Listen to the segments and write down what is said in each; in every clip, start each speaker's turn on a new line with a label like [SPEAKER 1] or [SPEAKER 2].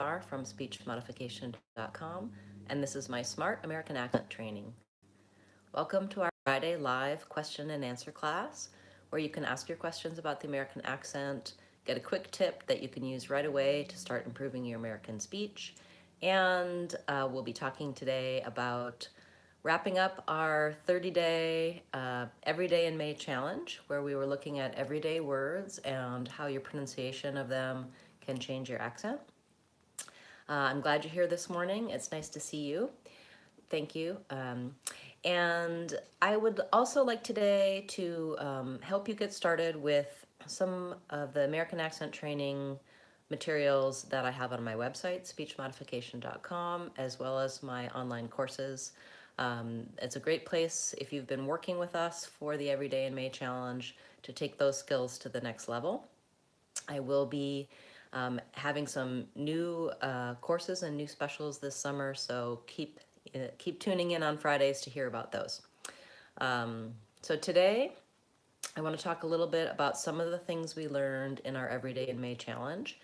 [SPEAKER 1] from speechmodification.com, and this is my Smart American Accent training. Welcome to our Friday live question and answer class, where you can ask your questions about the American accent, get a quick tip that you can use right away to start improving your American speech, and we'll be talking today about wrapping up our 30-day Every Day in May challenge, where we were looking at everyday words and how your pronunciation of them can change your accent. I'm glad you're here this morning. It's nice to see you. Thank you. And I would also like today to help you get started with some of the American accent training materials that I have on my website, speechmodification.com, as well as my online courses. It's a great place if you've been working with us for the Everyday in May Challenge to take those skills to the next level. I will be having some new courses and new specials this summer, so keep tuning in on Fridays to hear about those. So today, I want to talk a little bit about some of the things we learned in our Everyday in May challenge.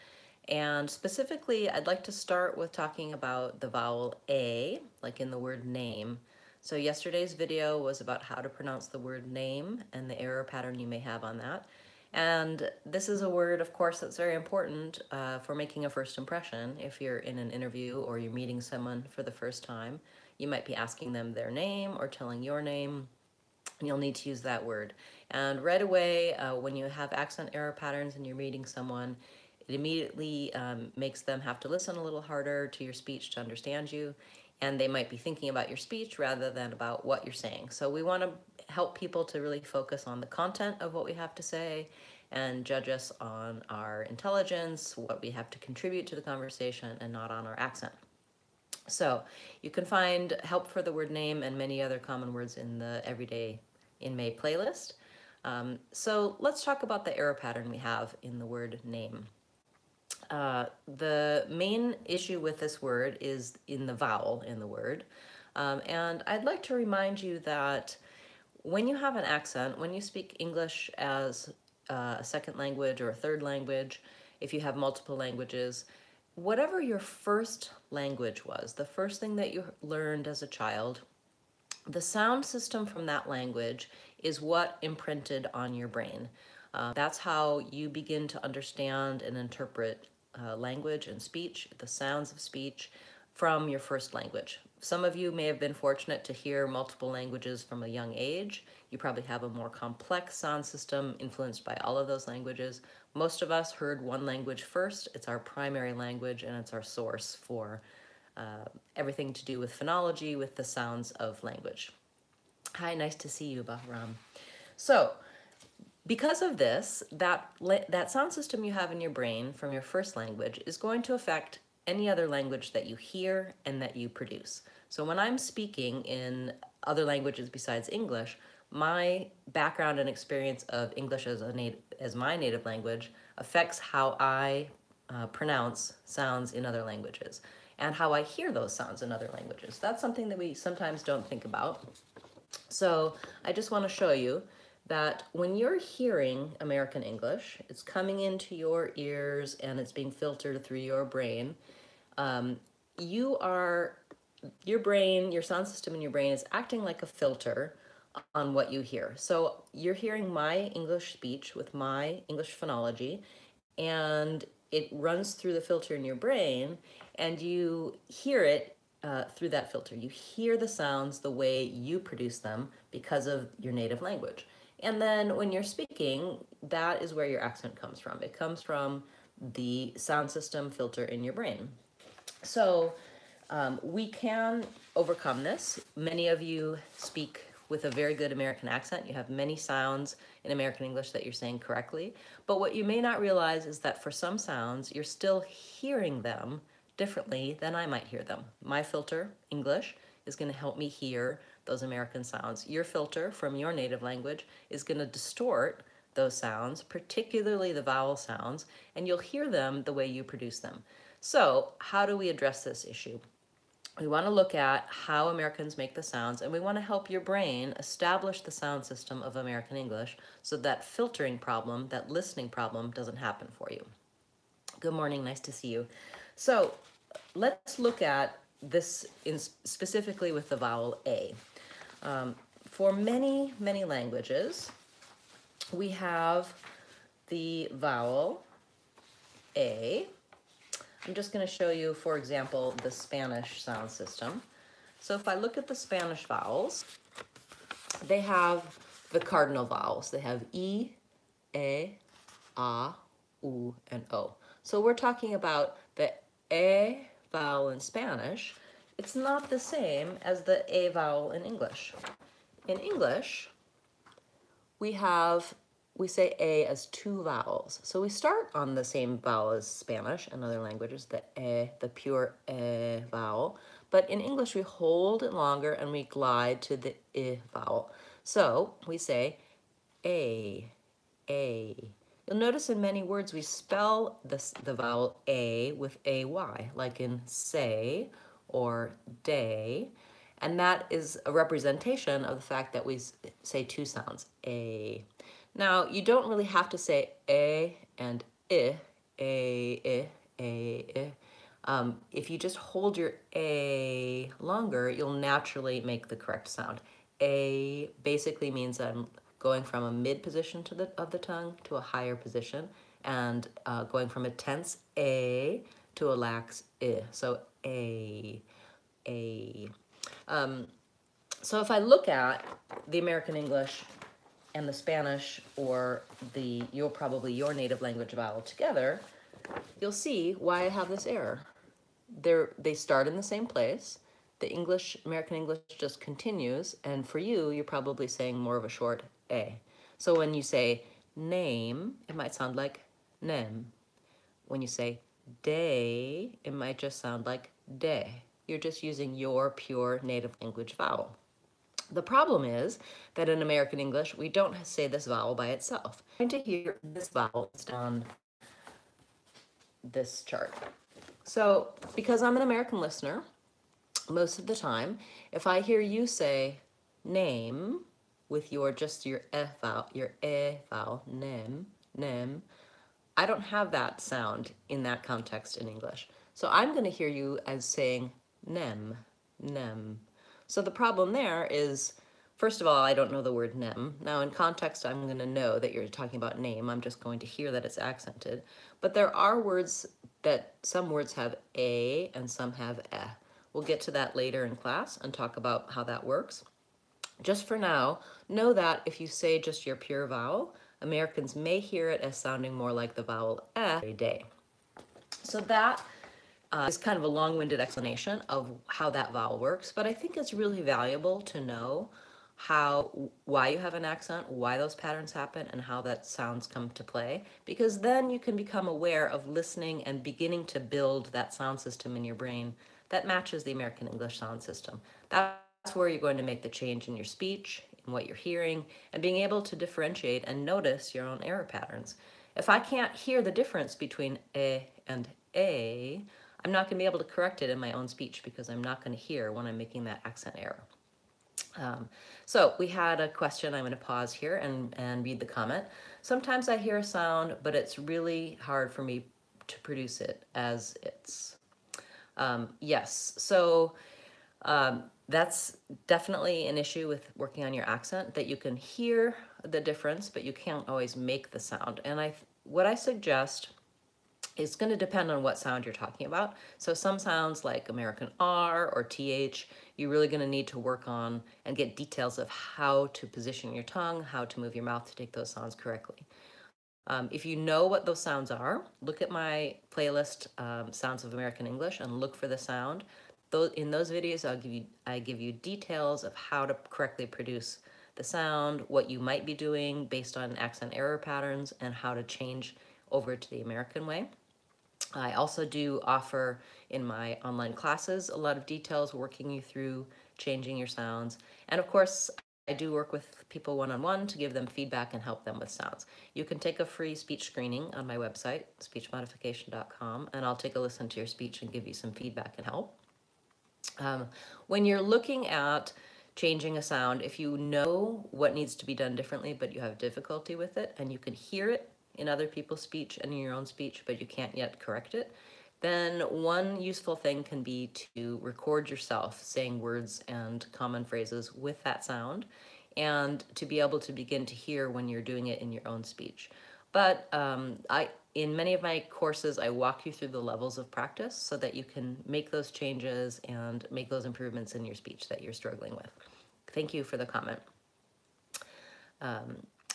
[SPEAKER 1] And specifically, I'd like to start with talking about the vowel A, like in the word name. So yesterday's video was about how to pronounce the word name and the error pattern you may have on that. And this is a word, of course, that's very important for making a first impression. If you're in an interview or you're meeting someone for the first time, you might be asking them their name or telling your name, and you'll need to use that word. And right away, when you have accent error patterns and you're meeting someone, it immediately makes them have to listen a little harder to your speech to understand you, and they might be thinking about your speech rather than about what you're saying. So we want to help people to really focus on the content of what we have to say and judge us on our intelligence, what we have to contribute to the conversation, and not on our accent. So you can find help for the word name and many other common words in the Everyday in May playlist. So let's talk about the error pattern we have in the word name. The main issue with this word is in the vowel in the word. And I'd like to remind you that when you have an accent, when you speak English as a second language or a third language, if you have multiple languages, whatever your first language was, the first thing that you learned as a child, the sound system from that language is what imprinted on your brain. That's how you begin to understand and interpret language and speech, the sounds of speech from your first language. Some of you may have been fortunate to hear multiple languages from a young age. You probably have a more complex sound system influenced by all of those languages. Most of us heard one language first. It's our primary language and it's our source for everything to do with phonology, with the sounds of language. Hi, nice to see you, Bahram. So, because of this, that sound system you have in your brain from your first language is going to affect any other language that you hear and that you produce. So when I'm speaking in other languages besides English, my background and experience of English as my native language affects how I pronounce sounds in other languages and how I hear those sounds in other languages. That's something that we sometimes don't think about. So I just want to show you that when you're hearing American English, it's coming into your ears and it's being filtered through your brain. Your brain, your sound system in your brain is acting like a filter on what you hear. So you're hearing my English speech with my English phonology, and it runs through the filter in your brain, and you hear it through that filter. You hear the sounds the way you produce them because of your native language. And then when you're speaking, that is where your accent comes from. It comes from the sound system filter in your brain. So we can overcome this. Many of you speak with a very good American accent. You have many sounds in American English that you're saying correctly. But what you may not realize is that for some sounds, you're still hearing them differently than I might hear them. My filter, English, is going to help me hear those American sounds. Your filter from your native language is going to distort those sounds, particularly the vowel sounds, and you'll hear them the way you produce them. So how do we address this issue? We want to look at how Americans make the sounds, and we want to help your brain establish the sound system of American English so that filtering problem, that listening problem, doesn't happen for you. Good morning, nice to see you. So let's look at this specifically with the vowel A. For many, many languages, we have the vowel A. I'm just going to show you, for example, the Spanish sound system. So if I look at the Spanish vowels, they have the cardinal vowels. They have E, A, A, U, and O. So we're talking about the A vowel in Spanish. It's not the same as the A vowel in English. In English, we say A as two vowels. So we start on the same vowel as Spanish and other languages, the A, the pure A vowel. But in English, we hold it longer and we glide to the I vowel. So we say A, A. You'll notice in many words we spell the vowel A with AY, like in say or day. And that is a representation of the fact that we say two sounds, A. Now, you don't really have to say A and I, A, I, A, I. If you just hold your A longer, you'll naturally make the correct sound. A basically means I'm going from a mid position of the tongue to a higher position, and going from a tense A to a lax I. So A, A. So if I look at the American English and the Spanish, or your native language vowel together, you'll see why I have this error. They start in the same place. The American English just continues, and for you, you're probably saying more of a short A. So when you say name, it might sound like nem. When you say day, it might just sound like day. You're just using your pure native language vowel. The problem is that in American English, we don't say this vowel by itself. I'm going to hear this vowel on this chart. So because I'm an American listener, most of the time, if I hear you say name with your E vowel, nem, I don't have that sound in that context in English. So I'm going to hear you as saying nem. So the problem there is, first of all, I don't know the word nem. Now in context, I'm going to know that you're talking about name. I'm just going to hear that it's accented. But there are words that some words have A and some have E. We'll get to that later in class and talk about how that works. Just for now, know that if you say just your pure vowel, Americans may hear it as sounding more like the vowel E, day. So that is kind of a long-winded explanation of how that vowel works, but I think it's really valuable to know why you have an accent, why those patterns happen, and how that sounds come to play, because then you can become aware of listening and beginning to build that sound system in your brain that matches the American English sound system. That's where you're going to make the change in your speech, in what you're hearing, and being able to differentiate and notice your own error patterns. If I can't hear the difference between E and A, I'm not going to be able to correct it in my own speech because I'm not going to hear when I'm making that accent error. So we had a question. I'm going to pause here and read the comment. Sometimes I hear a sound, but it's really hard for me to produce it as it's. Yes, so that's definitely an issue with working on your accent, that you can hear the difference, but you can't always make the sound. And what I suggest, it's going to depend on what sound you're talking about. So some sounds like American R or TH, you're really going to need to work on and get details of how to position your tongue, how to move your mouth to take those sounds correctly. If you know what those sounds are, look at my playlist, Sounds of American English, and look for the sound. In those videos, I give you details of how to correctly produce the sound, what you might be doing based on accent error patterns, and how to change over to the American way. I also do offer in my online classes a lot of details working you through changing your sounds. And of course, I do work with people one-on-one to give them feedback and help them with sounds. You can take a free speech screening on my website, speechmodification.com, and I'll take a listen to your speech and give you some feedback and help. When you're looking at changing a sound, if you know what needs to be done differently, but you have difficulty with it, and you can hear it in other people's speech and in your own speech, but you can't yet correct it, then one useful thing can be to record yourself saying words and common phrases with that sound, and to be able to begin to hear when you're doing it in your own speech. But in many of my courses, I walk you through the levels of practice so that you can make those changes and make those improvements in your speech that you're struggling with. Thank you for the comment.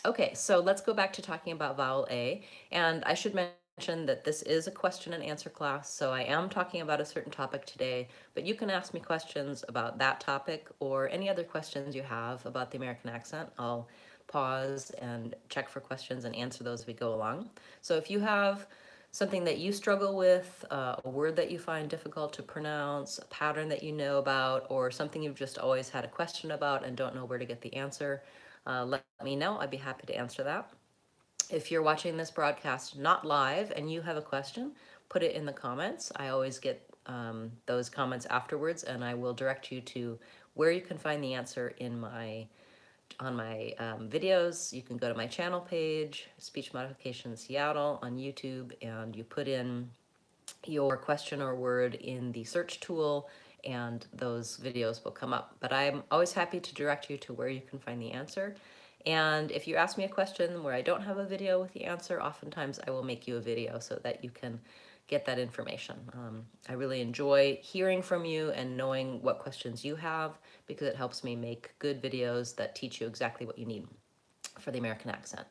[SPEAKER 1] Okay, so let's go back to talking about vowel A. And I should mention that this is a question and answer class, so I am talking about a certain topic today, but you can ask me questions about that topic or any other questions you have about the American accent. I'll pause and check for questions and answer those as we go along. So if you have something that you struggle with, a word that you find difficult to pronounce, a pattern that you know about, or something you've just always had a question about and don't know where to get the answer, let me know. I'd be happy to answer that. If you're watching this broadcast not live and you have a question, put it in the comments. I always get those comments afterwards, and I will direct you to where you can find the answer on my videos. You can go to my channel page, Speech Modification Seattle on YouTube, and you put in your question or word in the search tool, and those videos will come up. But I'm always happy to direct you to where you can find the answer. And if you ask me a question where I don't have a video with the answer, oftentimes I will make you a video so that you can get that information. I really enjoy hearing from you and knowing what questions you have, because it helps me make good videos that teach you exactly what you need for the American accent.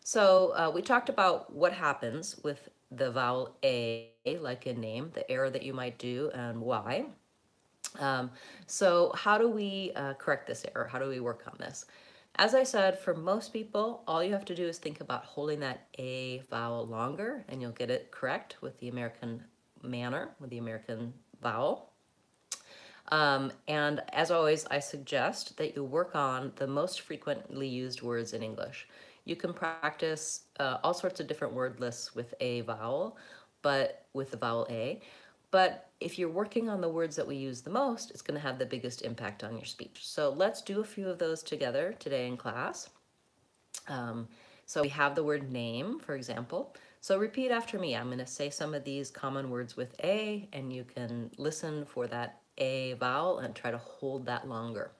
[SPEAKER 1] So we talked about what happens with the vowel A, like in name, the error that you might do and why. So how do we correct this error? How do we work on this? As I said, for most people, all you have to do is think about holding that A vowel longer, and you'll get it correct with the American manner, with the American vowel. And as always, I suggest that you work on the most frequently used words in English. You can practice all sorts of different word lists with a vowel, but with the vowel A. But if you're working on the words that we use the most, it's going to have the biggest impact on your speech. So let's do a few of those together today in class. So we have the word name, for example. So repeat after me. I'm going to say some of these common words with A, and you can listen for that A vowel and try to hold that longer.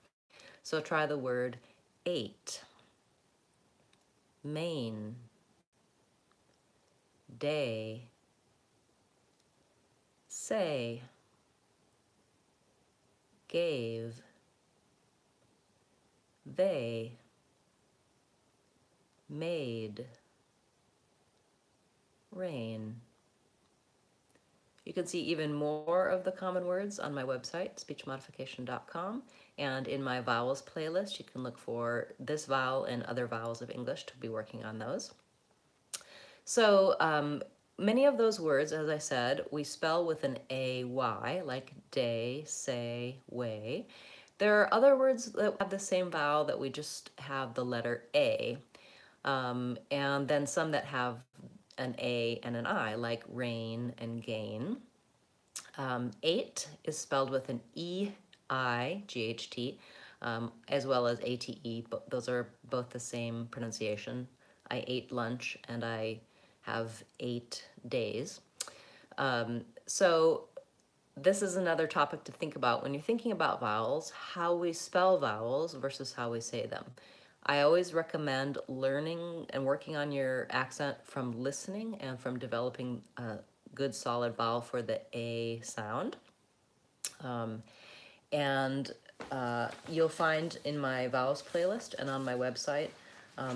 [SPEAKER 1] So try the word 8, main, day, say, gave, they, made, rain. You can see even more of the common words on my website, speechmodification.com, and in my vowels playlist, you can look for this vowel and other vowels of English to be working on those. So many of those words, as I said, we spell with an AY, like day, say, way. There are other words that have the same vowel that we just have the letter A, and then some that have an A and an I, like rain and gain. 8 is spelled with an E-I-G-H-T, as well as A-T-E, but those are both the same pronunciation. I ate lunch and I have 8 days. So this is another topic to think about when you're thinking about vowels, how we spell vowels versus how we say them. I always recommend learning and working on your accent from listening and from developing a good solid vowel for the A sound. You'll find in my vowels playlist and on my website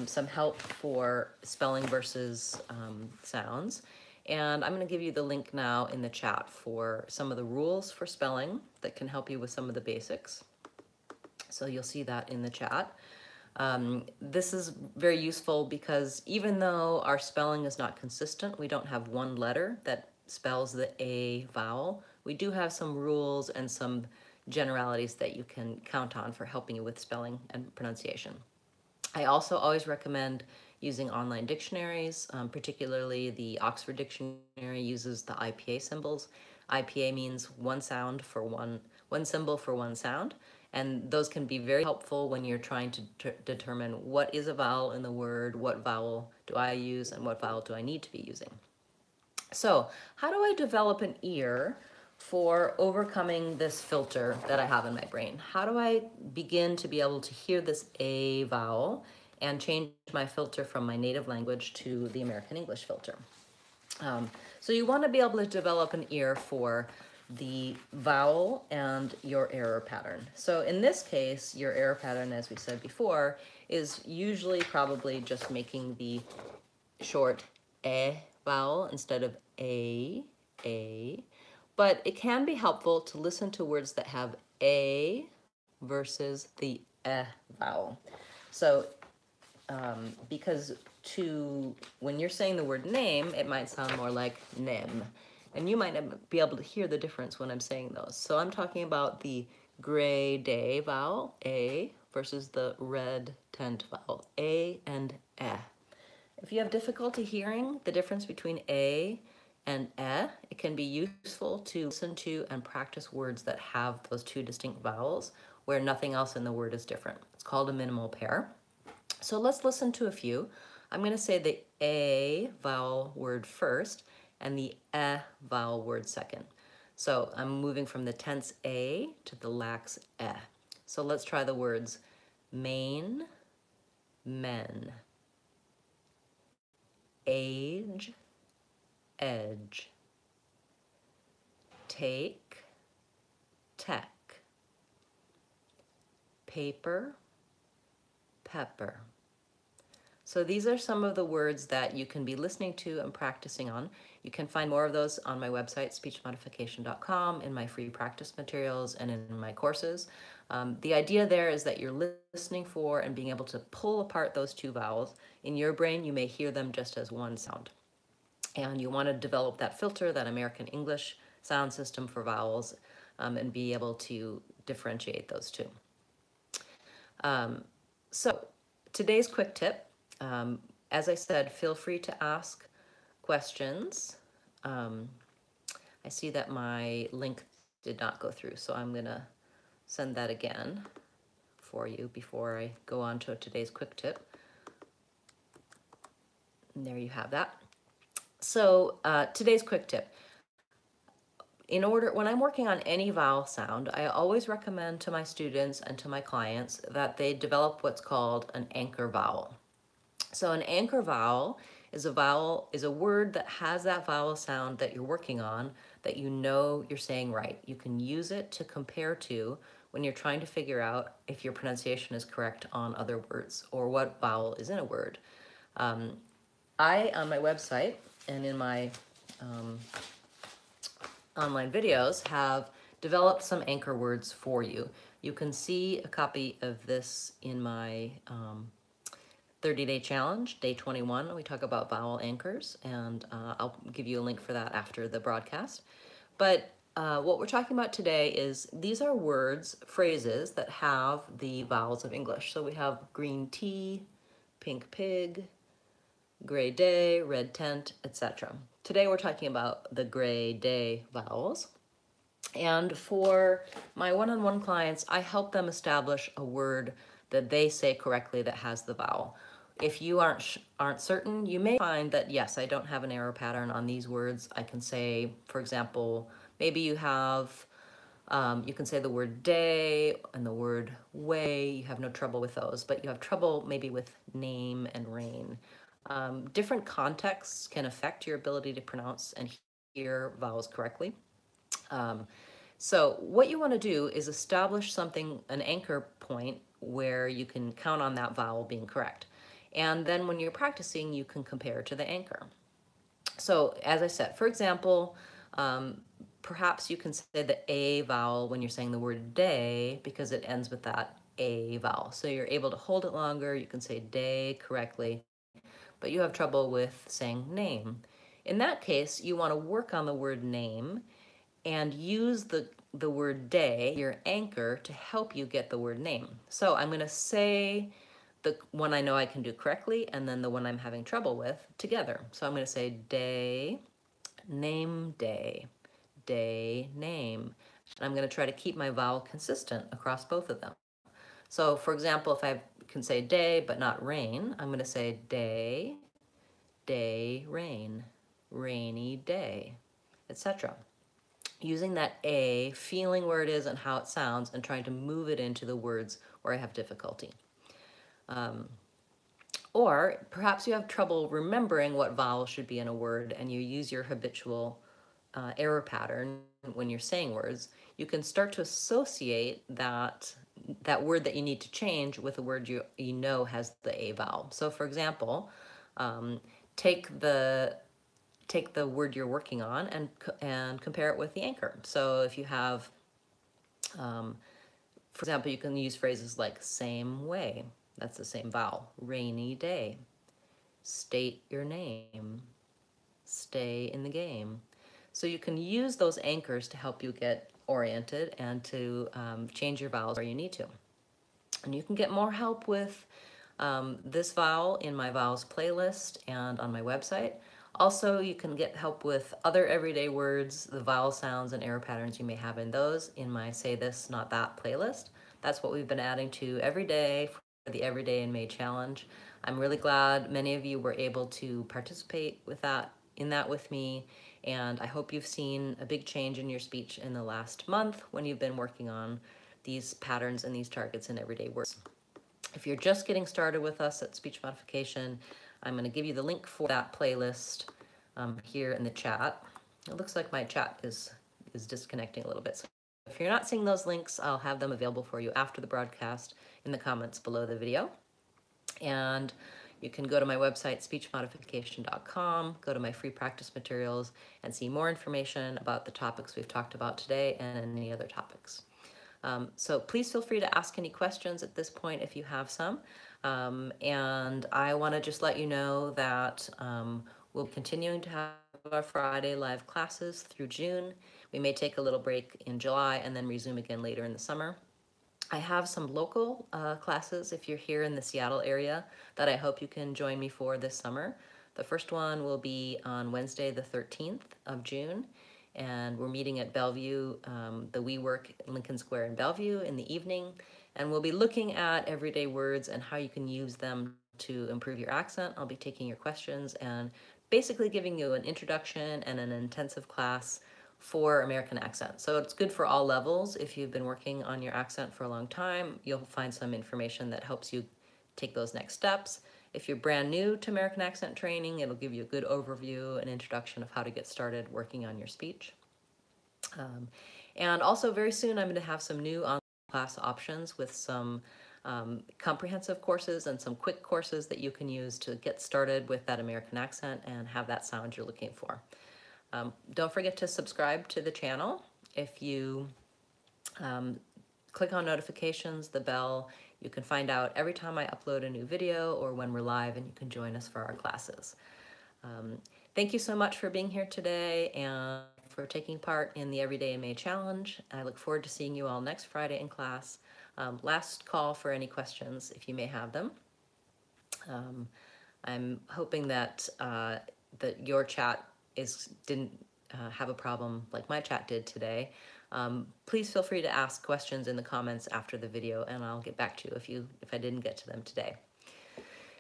[SPEAKER 1] some help for spelling versus sounds. And I'm going to give you the link now in the chat for some of the rules for spelling that can help you with some of the basics. So you'll see that in the chat. This is very useful because even though our spelling is not consistent, we don't have one letter that spells the A vowel, we do have some rules and some generalities that you can count on for helping you with spelling and pronunciation. I also always recommend using online dictionaries, particularly the Oxford Dictionary uses the IPA symbols. IPA means one symbol for one sound, and those can be very helpful when you're trying to determine what is a vowel in the word, what vowel do I use, and what vowel do I need to be using. So how do I develop an ear for overcoming this filter that I have in my brain? How do I begin to be able to hear this A vowel and change my filter from my native language to the American English filter? So you want to be able to develop an ear for the vowel and your error pattern. So in this case, your error pattern, as we said before, is usually probably just making the short eh vowel instead of a. But it can be helpful to listen to words that have a versus the eh vowel. So because when you're saying the word name, it might sound more like nem. And you might not be able to hear the difference when I'm saying those. So I'm talking about the gray day vowel, A, versus the red tent vowel, A and eh. If you have difficulty hearing the difference between A and eh, it can be useful to listen to and practice words that have those two distinct vowels where nothing else in the word is different. It's called a minimal pair. So let's listen to a few. I'm going to say the A vowel word first and the eh vowel word second. So I'm moving from the tense A to the lax eh. So let's try the words main, men, age, edge, take, tech, paper, pepper. So these are some of the words that you can be listening to and practicing on. You can find more of those on my website, speechmodification.com, in my free practice materials and in my courses. The idea there is that you're listening for and being able to pull apart those two vowels. In your brain, you may hear them just as one sound. And you want to develop that filter, that American English sound system for vowels, and be able to differentiate those two. So today's quick tip, as I said, feel free to ask questions. I see that my link did not go through, so I'm going to send that again for you before I go on to today's quick tip. And there you have that. So today's quick tip. When I'm working on any vowel sound, I always recommend to my students and to my clients that they develop what's called an anchor vowel. So an anchor vowel is a word that has that vowel sound that you're working on that you know you're saying right. You can use it to compare to when you're trying to figure out if your pronunciation is correct on other words or what vowel is in a word. On my website and in my online videos, have developed some anchor words for you. You can see a copy of this in my 30-day challenge, day 21. We talk about vowel anchors, and I'll give you a link for that after the broadcast. But what we're talking about today is these are words, phrases that have the vowels of English. So we have green tea, pink pig, gray day, red tent, etc. Today we're talking about the gray day vowels. And for my one-on-one clients, I help them establish a word that they say correctly that has the vowel. If you aren't certain, you may find that, yes, I don't have an error pattern on these words. I can say, for example, maybe you have, you can say the word day and the word way. You have no trouble with those, but you have trouble maybe with name and rain. Different contexts can affect your ability to pronounce and hear vowels correctly. So what you want to do is establish an anchor point where you can count on that vowel being correct. And then when you're practicing, you can compare to the anchor. So as I said, for example, perhaps you can say the A vowel when you're saying the word day because it ends with that A vowel. So you're able to hold it longer. You can say day correctly, but you have trouble with saying name. In that case, you want to work on the word name and use the word day, your anchor, to help you get the word name. So I'm going to say the one I know I can do correctly and then the one I'm having trouble with together. So I'm going to say day, name, day, day, name. And I'm going to try to keep my vowel consistent across both of them. So for example, if I can say day but not rain, I'm going to say day, day, rain, rainy day, etc. Using that A, feeling where it is and how it sounds, and trying to move it into the words where I have difficulty. Or perhaps you have trouble remembering what vowel should be in a word and you use your habitual error pattern when you're saying words. You can start to associate that word that you need to change with a word you know has the A vowel. So for example, take the word you're working on and compare it with the anchor. So if you have, for example, you can use phrases like same way. That's the same vowel. Rainy day. State your name. Stay in the game. So you can use those anchors to help you get oriented and to change your vowels where you need to. And you can get more help with this vowel in my vowels playlist and on my website. Also, you can get help with other everyday words, the vowel sounds and error patterns you may have in those in my Say This, Not That playlist. That's what we've been adding to every day for the Everyday in May challenge. I'm really glad many of you were able to participate in that with me, and I hope you've seen a big change in your speech in the last month when you've been working on these patterns and these targets in everyday words. If you're just getting started with us at Speech Modification, I'm going to give you the link for that playlist here in the chat. It looks like my chat is disconnecting a little bit. So if you're not seeing those links, I'll have them available for you after the broadcast in the comments below the video. And you can go to my website, speechmodification.com, go to my free practice materials, and see more information about the topics we've talked about today and any other topics. So please feel free to ask any questions at this point if you have some. And I want to just let you know that we'll be continuing to have our Friday live classes through June. We may take a little break in July and then resume again later in the summer. I have some local classes if you're here in the Seattle area that I hope you can join me for this summer. The first one will be on Wednesday the 13th of June, and we're meeting at Bellevue, the WeWork Lincoln Square in Bellevue in the evening, and we'll be looking at everyday words and how you can use them to improve your accent. I'll be taking your questions and basically giving you an introduction and an intensive class for American accent. So it's good for all levels. If you've been working on your accent for a long time, you'll find some information that helps you take those next steps. If you're brand new to American accent training, it'll give you a good overview and introduction of how to get started working on your speech. And also very soon I'm going to have some new online class options with some comprehensive courses and some quick courses that you can use to get started with that American accent and have that sound you're looking for. Don't forget to subscribe to the channel. If you click on notifications, the bell, you can find out every time I upload a new video or when we're live, and you can join us for our classes. Thank you so much for being here today and for taking part in the Everyday in May challenge. I look forward to seeing you all next Friday in class. Last call for any questions if you may have them. I'm hoping that that your chat didn't have a problem like my chat did today. Please feel free to ask questions in the comments after the video, and I'll get back to you if I didn't get to them today.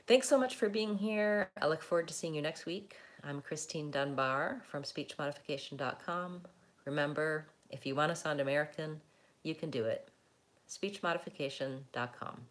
[SPEAKER 1] Thanks so much for being here. I look forward to seeing you next week. I'm Christine Dunbar from speechmodification.com. Remember, if you want to sound American, you can do it. speechmodification.com.